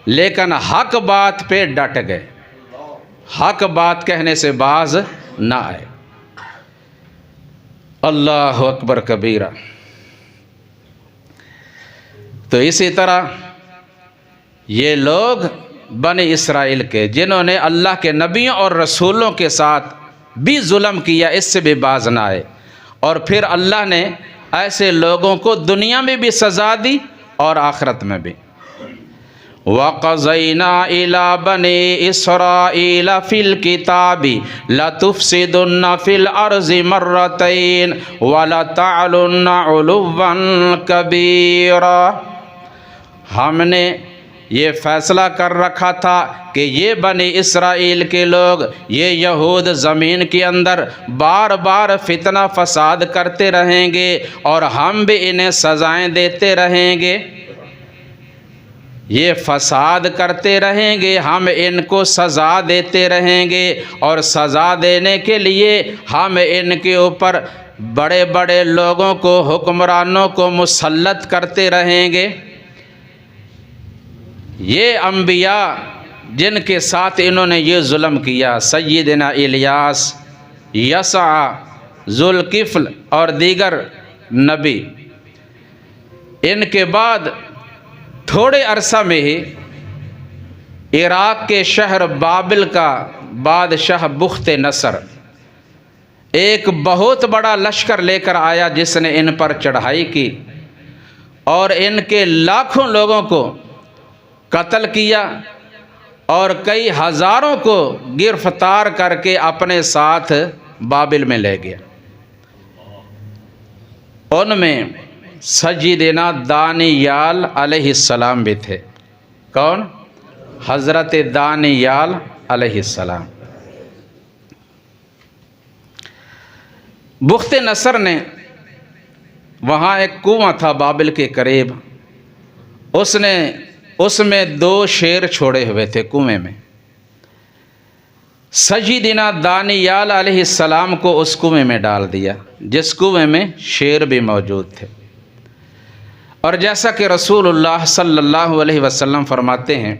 لیکن حق بات پہ ڈٹ گئے، حق بات کہنے سے باز نہ آئے۔ اللہ اکبر کبیرہ۔ تو اسی طرح یہ لوگ بنی اسرائیل کے جنہوں نے اللہ کے نبیوں اور رسولوں کے ساتھ بھی ظلم کیا، اس سے بھی باز نہ آئے، اور پھر اللہ نے ایسے لوگوں کو دنیا میں بھی سزا دی اور آخرت میں بھی۔ وَقَضَيْنَا إِلَى بَنِي إِسْرَائِيلَ فِي الْكِتَابِ لَتُفْسِدُنَّ فِي الْأَرْضِ مَرَّتَيْنِ وَلَتَعْلُنَّ عُلُوًّا كَبِيرًا۔ ہم نے یہ فیصلہ کر رکھا تھا کہ یہ بنی اسرائیل کے لوگ، یہ یہود زمین کے اندر بار بار فتنہ فساد کرتے رہیں گے اور ہم بھی انہیں سزائیں دیتے رہیں گے۔ یہ فساد کرتے رہیں گے، ہم ان کو سزا دیتے رہیں گے، اور سزا دینے کے لیے ہم ان کے اوپر بڑے بڑے لوگوں کو، حکمرانوں کو مسلط کرتے رہیں گے۔ یہ انبیاء جن کے ساتھ انہوں نے یہ ظلم کیا، سیدنا الیاس، یسع، ذوالکفل اور دیگر نبی، ان کے بعد تھوڑے عرصہ میں ہی عراق کے شہر بابل کا بادشاہ بخت نصر ایک بہت بڑا لشکر لے کر آیا، جس نے ان پر چڑھائی کی اور ان کے لاکھوں لوگوں کو قتل کیا اور کئی ہزاروں کو گرفتار کر کے اپنے ساتھ بابل میں لے گیا۔ ان میں سیدنا دانیال علیہ السلام بھی تھے۔ کون؟ حضرت دانیال علیہ السلام۔ بخت نصر نے وہاں ایک کنواں تھا بابل کے قریب، اس میں 2 شیر چھوڑے ہوئے تھے کنویں میں۔ سیدنا دانیال علیہ السلام کو اس کنویں میں ڈال دیا، جس کنویں میں شیر بھی موجود تھے۔ اور جیسا کہ رسول اللہ صلی اللہ علیہ وسلم فرماتے ہیں،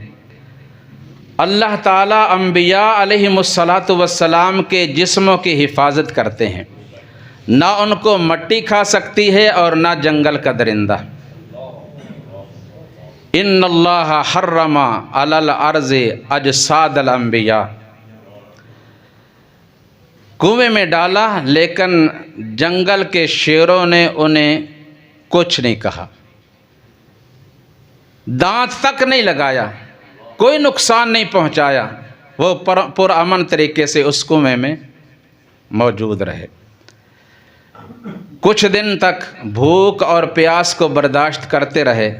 اللہ تعالیٰ انبیاء علیہم السلام کے جسموں کی حفاظت کرتے ہیں، نہ ان کو مٹی کھا سکتی ہے اور نہ جنگل کا درندہ۔ ان اللہ حرم علی الارض اجساد الانبیاء۔ کنویں میں ڈالا لیکن جنگل کے شیروں نے انہیں کچھ نہیں کہا، دانت تک نہیں لگایا، کوئی نقصان نہیں پہنچایا، وہ پرامن طریقے سے اس کنویں میں موجود رہے۔ کچھ دن تک بھوک اور پیاس کو برداشت کرتے رہے،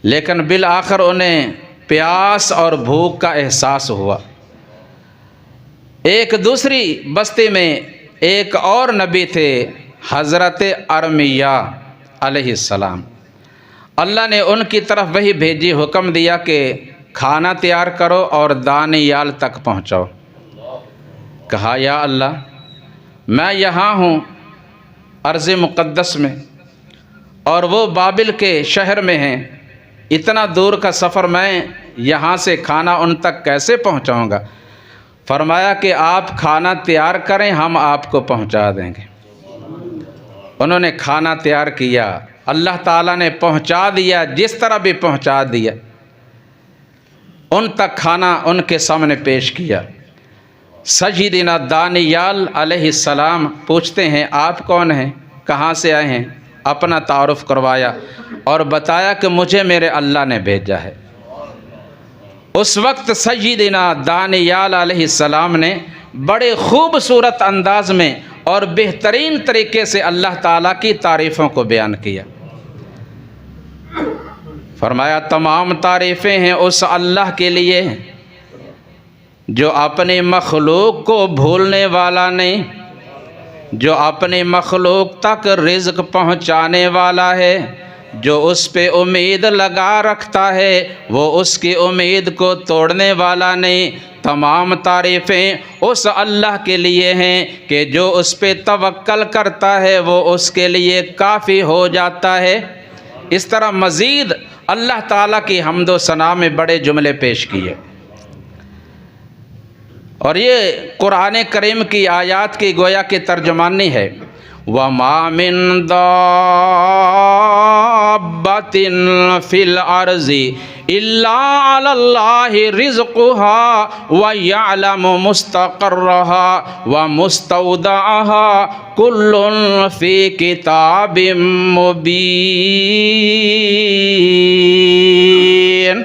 لیکن بالآخر انہیں پیاس اور بھوک کا احساس ہوا۔ ایک دوسری بستی میں ایک اور نبی تھے، حضرت ارمیا علیہ السلام۔ اللہ نے ان کی طرف وحی بھیجی، حکم دیا کہ کھانا تیار کرو اور دانیال تک پہنچاؤ۔ کہا یا اللہ، میں یہاں ہوں ارض مقدس میں اور وہ بابل کے شہر میں ہیں، اتنا دور کا سفر میں یہاں سے کھانا ان تک کیسے پہنچاؤں گا؟ فرمایا کہ آپ کھانا تیار کریں، ہم آپ کو پہنچا دیں گے۔ انہوں نے کھانا تیار کیا، اللہ تعالیٰ نے پہنچا دیا، جس طرح بھی پہنچا دیا۔ ان تک کھانا ان کے سامنے پیش کیا۔ سیدنا دانیال علیہ السلام پوچھتے ہیں آپ کون ہیں، کہاں سے آئے ہیں؟ اپنا تعارف کروایا اور بتایا کہ مجھے میرے اللہ نے بھیجا ہے۔ اس وقت سیدنا دانیال علیہ السلام نے بڑے خوبصورت انداز میں اور بہترین طریقے سے اللہ تعالیٰ کی تعریفوں کو بیان کیا۔ فرمایا تمام تعریفیں ہیں اس اللہ کے لیے جو اپنی مخلوق کو بھولنے والا نہیں، جو اپنی مخلوق تک رزق پہنچانے والا ہے، جو اس پہ امید لگا رکھتا ہے، وہ اس کی امید کو توڑنے والا نہیں۔ تمام تعریفیں اس اللہ کے لیے ہیں کہ جو اس پہ توکل کرتا ہے وہ اس کے لیے کافی ہو جاتا ہے۔ اس طرح مزید اللہ تعالیٰ کی حمد و ثنا میں بڑے جملے پیش کیے، اور یہ قرآن کریم کی آیات کی گویا کہ ترجمانی ہے۔ وَمَا مِن دَابَّةٍ فِي الْأَرْضِ إِلَّا عَلَى اللَّهِ رِزْقُهَا وَيَعْلَمُ مُسْتَقَرَّهَا وَمُسْتَوْدَعَهَا كُلٌّ فِي كِتَابٍ مُبِينٍ۔ الدین،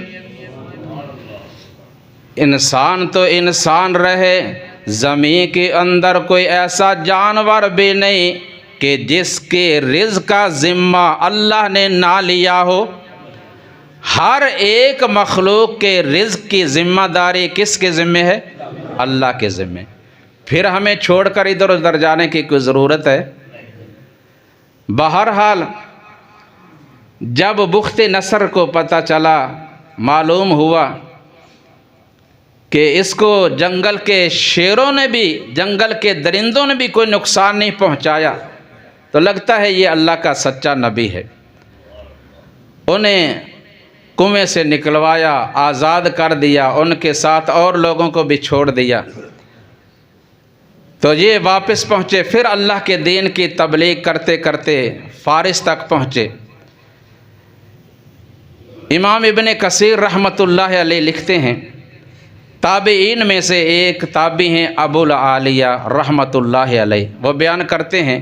انسان تو انسان رہے، زمین کے اندر کوئی ایسا جانور بھی نہیں کہ جس کے رزق کا ذمہ اللہ نے نہ لیا ہو۔ ہر ایک مخلوق کے رزق کی ذمہ داری کس کے ذمہ ہے؟ اللہ کے ذمہ۔ پھر ہمیں چھوڑ کر ادھر ادھر جانے کی کوئی ضرورت ہے؟ بہرحال جب بخت نصر کو پتہ چلا، معلوم ہوا کہ اس کو جنگل کے شیروں نے بھی، جنگل کے درندوں نے بھی کوئی نقصان نہیں پہنچایا، تو لگتا ہے یہ اللہ کا سچا نبی ہے۔ انہیں کنویں سے نکلوایا، آزاد کر دیا، ان کے ساتھ اور لوگوں کو بھی چھوڑ دیا۔ تو یہ واپس پہنچے، پھر اللہ کے دین کی تبلیغ کرتے کرتے فارس تک پہنچے۔ امام ابن کثیر رحمۃ اللہ علیہ لکھتے ہیں، تابعین میں سے ایک تابعی ہیں ابو العالیہ رحمۃ اللہ علیہ، وہ بیان کرتے ہیں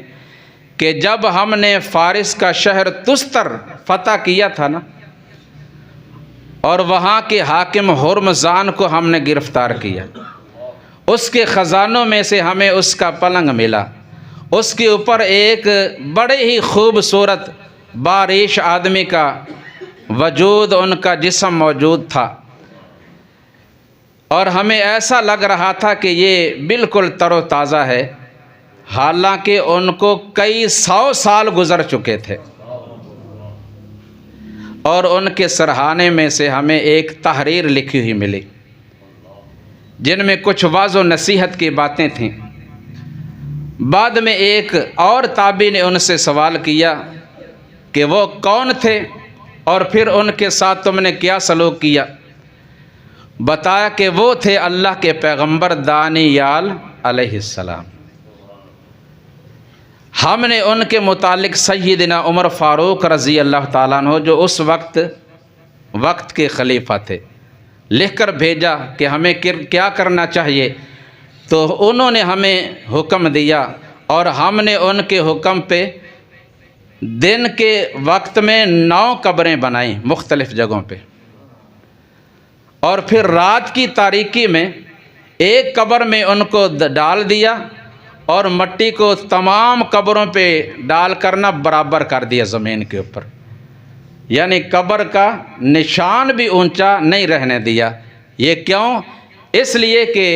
کہ جب ہم نے فارس کا شہر تستر فتح کیا تھا نا، اور وہاں کے حاکم ہرمزان کو ہم نے گرفتار کیا، اس کے خزانوں میں سے ہمیں اس کا پلنگ ملا، اس کے اوپر ایک بڑے ہی خوبصورت باریش آدمی کا وجود، ان کا جسم موجود تھا، اور ہمیں ایسا لگ رہا تھا کہ یہ بالکل تر و تازہ ہے، حالانکہ ان کو کئی 100 سال گزر چکے تھے۔ اور ان کے سرہانے میں سے ہمیں ایک تحریر لکھی ہوئی ملی، جن میں کچھ واعظ و نصیحت کی باتیں تھیں۔ بعد میں ایک اور تابعی نے ان سے سوال کیا کہ وہ کون تھے اور پھر ان کے ساتھ تم نے کیا سلوک کیا؟ بتایا کہ وہ تھے اللہ کے پیغمبر دانیال علیہ السلام۔ ہم نے ان کے متعلق سیدنا عمر فاروق رضی اللہ تعالیٰ عنہ، جو اس وقت کے خلیفہ تھے، لکھ کر بھیجا کہ ہمیں کیا کرنا چاہیے، تو انہوں نے ہمیں حکم دیا، اور ہم نے ان کے حکم پہ دن کے وقت میں 9 قبریں بنائیں مختلف جگہوں پہ، اور پھر رات کی تاریکی میں ایک قبر میں ان کو ڈال دیا، اور مٹی کو تمام قبروں پہ ڈال کرنا برابر کر دیا زمین کے اوپر، یعنی قبر کا نشان بھی اونچا نہیں رہنے دیا۔ یہ کیوں؟ اس لیے کہ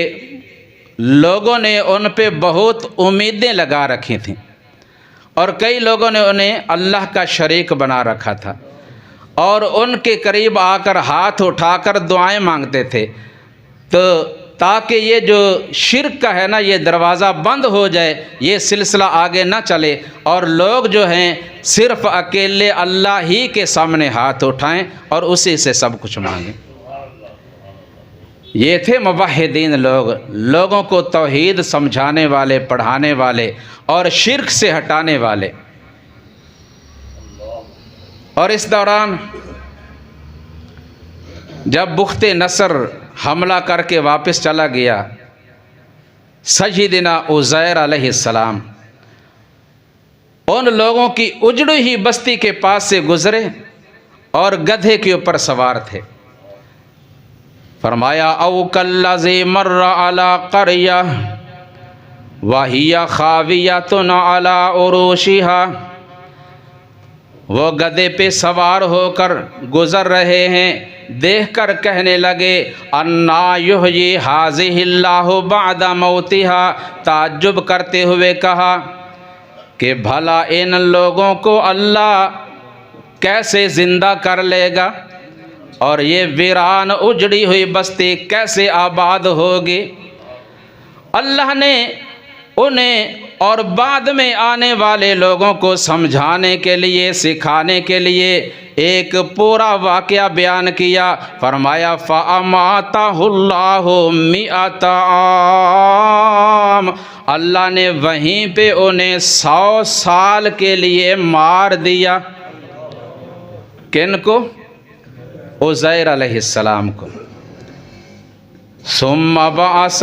لوگوں نے ان پہ بہت امیدیں لگا رکھی تھیں، اور کئی لوگوں نے انہیں اللہ کا شریک بنا رکھا تھا، اور ان کے قریب آ کر ہاتھ اٹھا کر دعائیں مانگتے تھے، تو تاکہ یہ جو شرک کا ہے نا، یہ دروازہ بند ہو جائے، یہ سلسلہ آگے نہ چلے، اور لوگ جو ہیں صرف اکیلے اللہ ہی کے سامنے ہاتھ اٹھائیں اور اسی سے سب کچھ مانگیں۔ یہ تھے موحدین لوگ، لوگوں کو توحید سمجھانے والے، پڑھانے والے، اور شرک سے ہٹانے والے۔ اور اس دوران جب بخت نصر حملہ کر کے واپس چلا گیا، سیدنا عزیر علیہ السلام ان لوگوں کی اجڑی ہوئی بستی کے پاس سے گزرے اور گدھے کے اوپر سوار تھے۔ فرمایا او کالذی مر علی قریہ وہی خاویۃ علی عروشها، وہ گدھے پہ سوار ہو کر گزر رہے ہیں، دیکھ کر کہنے لگے انا یحیی ھذہ اللہ بعد موتها، تعجب کرتے ہوئے کہا کہ بھلا ان لوگوں کو اللہ کیسے زندہ کر لے گا، اور یہ ویران اجڑی ہوئی بستی کیسے آباد ہوگی۔ اللہ نے انہیں اور بعد میں آنے والے لوگوں کو سمجھانے کے لیے، سکھانے کے لیے ایک پورا واقعہ بیان کیا۔ فرمایا فَأَمَاتَهُ اللَّهُ 100 عام، اللہ نے وہیں پہ انہیں 100 سال کے لیے مار دیا۔ کن کو؟ عزیر علیہ السلام کو۔ ثم بعث،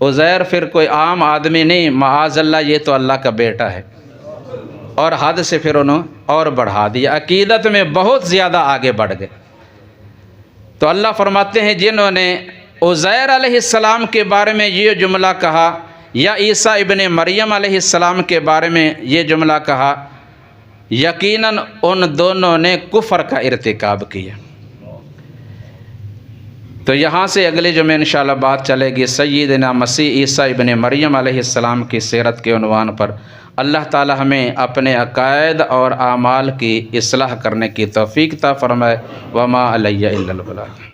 عزیر پھر کوئی عام آدمی نہیں، معاذ اللہ یہ تو اللہ کا بیٹا ہے، اور حد سے پھر انہوں اور بڑھا دیا، عقیدت میں بہت زیادہ آگے بڑھ گئے۔ تو اللہ فرماتے ہیں جنہوں نے عزیر علیہ السلام کے بارے میں یہ جملہ کہا یا عیسیٰ ابن مریم علیہ السلام کے بارے میں یہ جملہ کہا، یقیناً ان دونوں نے کفر کا ارتکاب کیا۔ تو یہاں سے اگلے جمعے انشاءاللہ بات چلے گی سیدنا مسیح عیسیٰ ابن مریم علیہ السلام کی سیرت کے عنوان پر۔ اللہ تعالی ہمیں اپنے عقائد اور اعمال کی اصلاح کرنے کی توفیق عطا فرمائے۔ وما علیہ الا البلاغ۔